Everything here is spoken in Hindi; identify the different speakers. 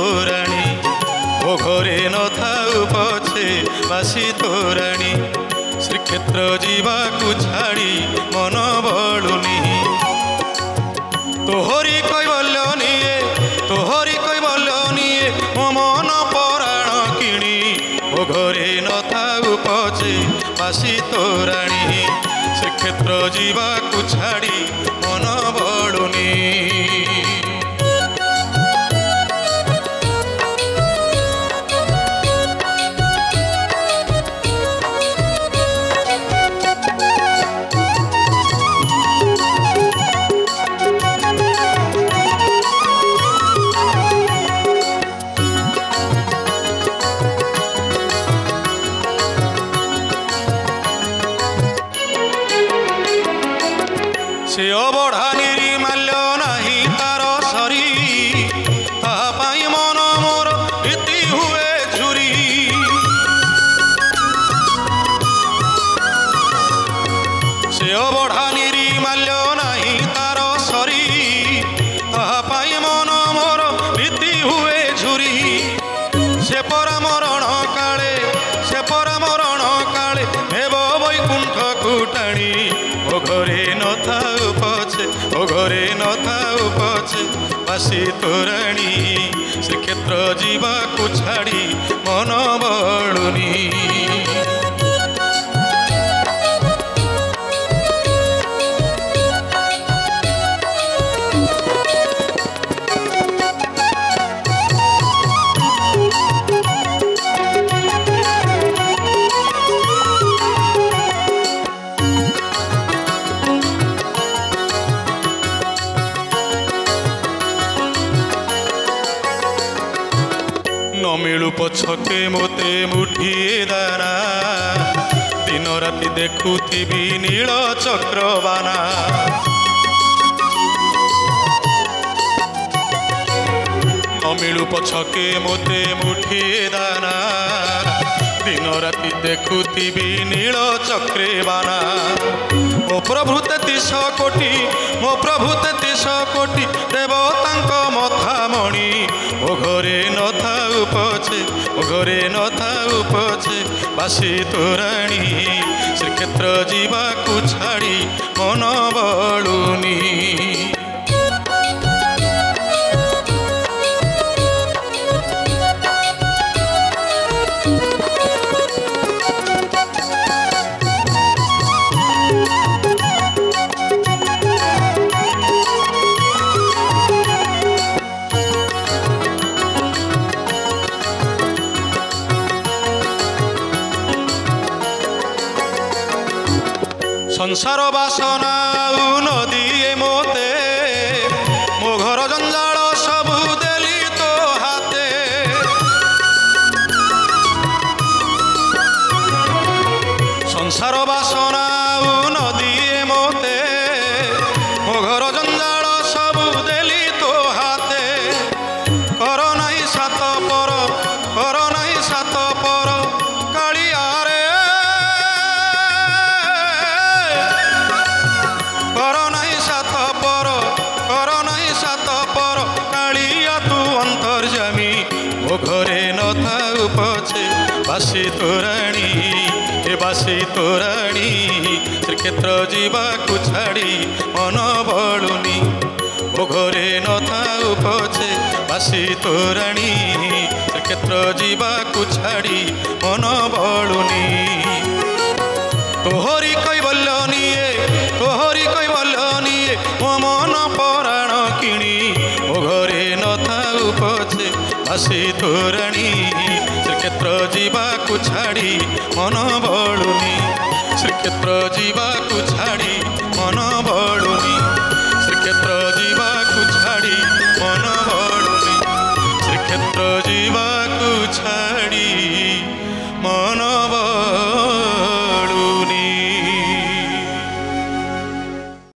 Speaker 1: तोराणी ओ घरे न थाऊ पछे बासी तोराणी श्रीक्षेत्र जीवाकू छाड़ी मन बलुनी तोहरी कैवल्य निये तोहरी कैवल्य निये मो मन पराण किणी ओ घरे न थाऊ पछे बासी तोराणी श्रीक्षेत्र जीवाकू छाड़ी मन बलुनी से अबढ़ा निर्माल्य नहीं तार सरी तापाई मन मोर इति हुए झुरी से अबढ़ा निर्माल्य नहीं तार सरी तापाई मन मोर इति हुए झुरी से परामरण काले हेब वैकुंठ कुटाणी ओ घरे न थाऊ पछे ओ घरे न थाऊ पछे बासी तोराणी श्रीक्षेत्र जीवाकू छाड़ी मन बलुनी न मिलू पछके मोते मुठिए दाना दिन राति देखुथिबी नील चक्रबाना न मिलू पछके मोते मुठिए दाना दिन राति देखुथिबी नील चक्रबाना मो प्रभु 33 कोटी मो प्रभु 33 कोटी देवतांक मथामणि ओ घरे न थाऊ पछे ओ घरे न थाऊ पछे बासी तोराणी श्रीक्षेत्र जीवाकू छाड़ी मन बलुनी संसार बासना नदी मोते मो घर जंजाल सबू देली तो हाथे संसार बासना नदी मोते मो घर जंजाल सबू देली तो हाथे कर नहीं सात पर कालिया ओ घरे न थाऊ पछे बासी तोराणी ए बासी तोराणी श्रीक्षेत्र जीवाकू छाड़ी मन बलुनी ओ घरे न थाऊ पछे बासी तोराणी श्रीक्षेत्र जीवाकू छाड़ी मन बलुनी तोहरी कैवल्य निये मो मन पराण किणी ओ घरे न थाऊ पछे बासी तोराणी श्रीक्षेत्र जीवाकू छाड़ी मन बलुनी श्रीक्षेत्र जीवाकू छाड़ी मन बलुनी।